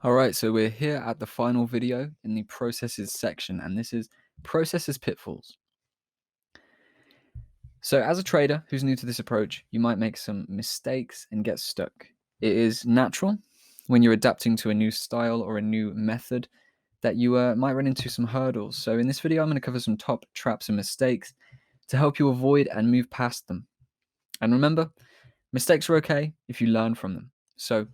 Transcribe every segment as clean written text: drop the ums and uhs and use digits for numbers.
All right, so we're here at the final video in the processes section, and this is processes pitfalls. So, as a trader who's new to this approach, you might make some mistakes and get stuck. It is natural when you're adapting to a new style or a new method that you might run into some hurdles. So, in this video, I'm going to cover some top traps and mistakes to help you avoid and move past them. And remember, mistakes are okay if you learn from them. So,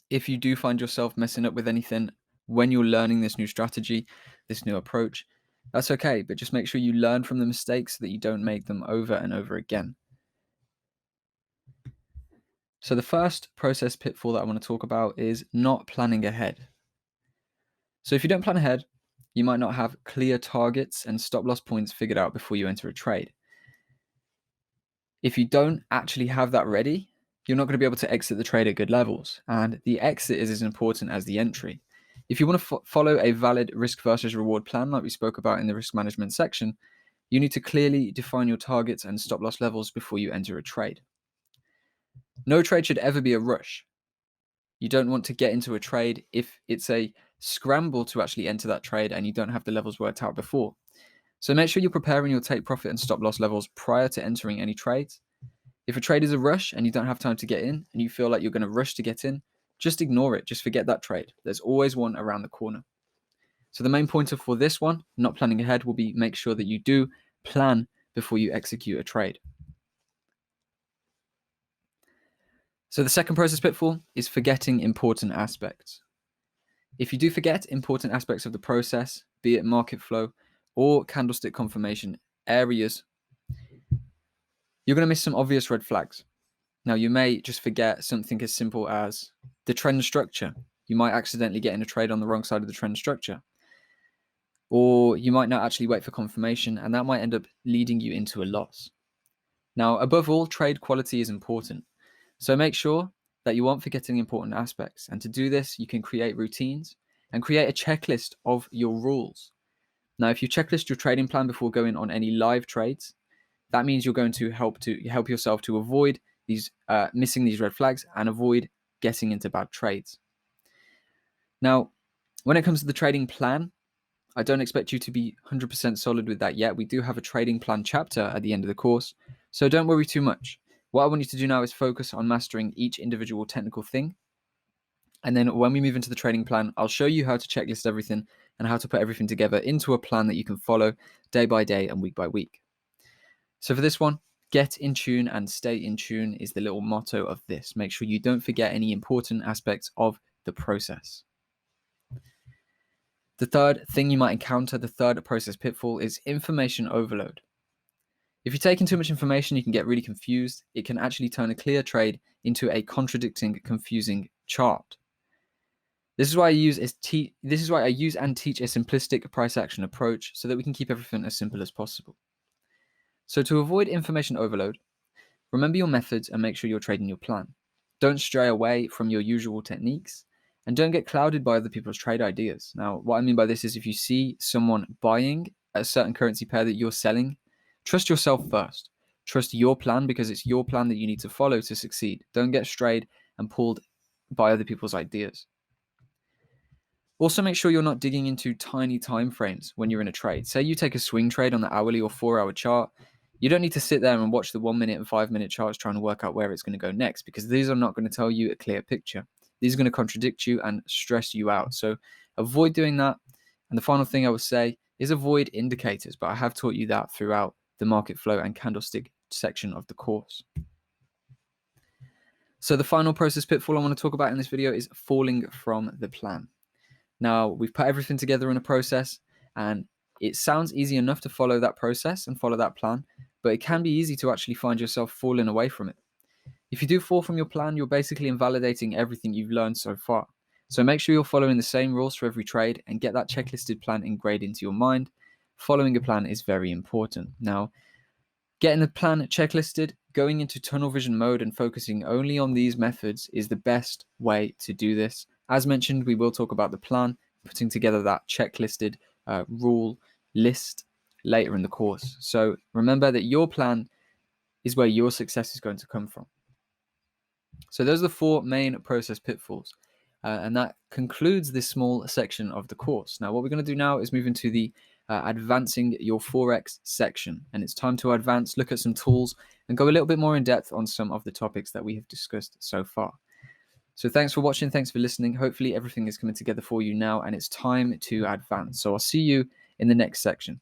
if you do find yourself messing up with anything when you're learning this new strategy, this new approach, that's okay. But just make sure you learn from the mistakes so that you don't make them over and over again. So, the first process pitfall that I want to talk about is not planning ahead. So, if you don't plan ahead, you might not have clear targets and stop loss points figured out before you enter a trade. If you don't actually have that ready, you're not going to be able to exit the trade at good levels. And the exit is as important as the entry. If you want to follow a valid risk versus reward plan, like we spoke about in the risk management section, you need to clearly define your targets and stop loss levels before you enter a trade. No trade should ever be a rush. You don't want to get into a trade if it's a scramble to actually enter that trade and you don't have the levels worked out before. So make sure you're preparing your take profit and stop loss levels prior to entering any trades. If a trade is a rush and you don't have time to get in and you feel like you're going to rush to get in, just ignore it. Just forget that trade. There's always one around the corner. So the main pointer for this one, not planning ahead, will be make sure that you do plan before you execute a trade. So the second process pitfall is forgetting important aspects. If you do forget important aspects of the process, be it market flow or candlestick confirmation areas, you're going to miss some obvious red flags. Now, you may just forget something as simple as the trend structure. You might accidentally get in a trade on the wrong side of the trend structure. Or you might not actually wait for confirmation, and that might end up leading you into a loss. Now, above all, trade quality is important. So make sure that you aren't forgetting important aspects. And to do this, you can create routines and create a checklist of your rules. Now, if you checklist your trading plan before going on any live trades, that means you're going to help yourself to avoid these missing these red flags and avoid getting into bad trades. Now, when it comes to the trading plan, I don't expect you to be 100% solid with that yet. We do have a trading plan chapter at the end of the course, so don't worry too much. What I want you to do now is focus on mastering each individual technical thing. And then when we move into the trading plan, I'll show you how to checklist everything and how to put everything together into a plan that you can follow day by day and week by week. So for this one, get in tune and stay in tune is the little motto of this. Make sure you don't forget any important aspects of the process. The third thing you might encounter, the third process pitfall, is information overload. If you take in too much information, you can get really confused. It can actually turn a clear trade into a contradicting, confusing chart. This is why I use and teach a simplistic price action approach so that we can keep everything as simple as possible. So to avoid information overload, remember your methods and make sure you're trading your plan. Don't stray away from your usual techniques and don't get clouded by other people's trade ideas. Now, what I mean by this is if you see someone buying a certain currency pair that you're selling, trust yourself first. Trust your plan because it's your plan that you need to follow to succeed. Don't get strayed and pulled by other people's ideas. Also, make sure you're not digging into tiny time frames when you're in a trade. Say you take a swing trade on the hourly or 4-hour chart. You don't need to sit there and watch the 1 minute and 5 minute charts trying to work out where it's going to go next because these are not going to tell you a clear picture. These are going to contradict you and stress you out. So avoid doing that. And the final thing I would say is avoid indicators, but I have taught you that throughout the market flow and candlestick section of the course. So the final process pitfall I want to talk about in this video is falling from the plan. Now, we've put everything together in a process, and it sounds easy enough to follow that process and follow that plan, but it can be easy to actually find yourself falling away from it. If you do fall from your plan, you're basically invalidating everything you've learned so far. So make sure you're following the same rules for every trade and get that checklisted plan ingrained into your mind. Following a plan is very important. Now, getting the plan checklisted, going into tunnel vision mode and focusing only on these methods is the best way to do this. As mentioned, we will talk about the plan, putting together that checklisted rule list later in the course. So remember that your plan is where your success is going to come from. So those are the 4 main process pitfalls. And that concludes this small section of the course. Now, what we're going to do now is move into the advancing your Forex section. And it's time to advance, look at some tools, and go a little bit more in depth on some of the topics that we have discussed so far. So thanks for watching. Thanks for listening. Hopefully everything is coming together for you now, and it's time to advance. So I'll see you in the next section.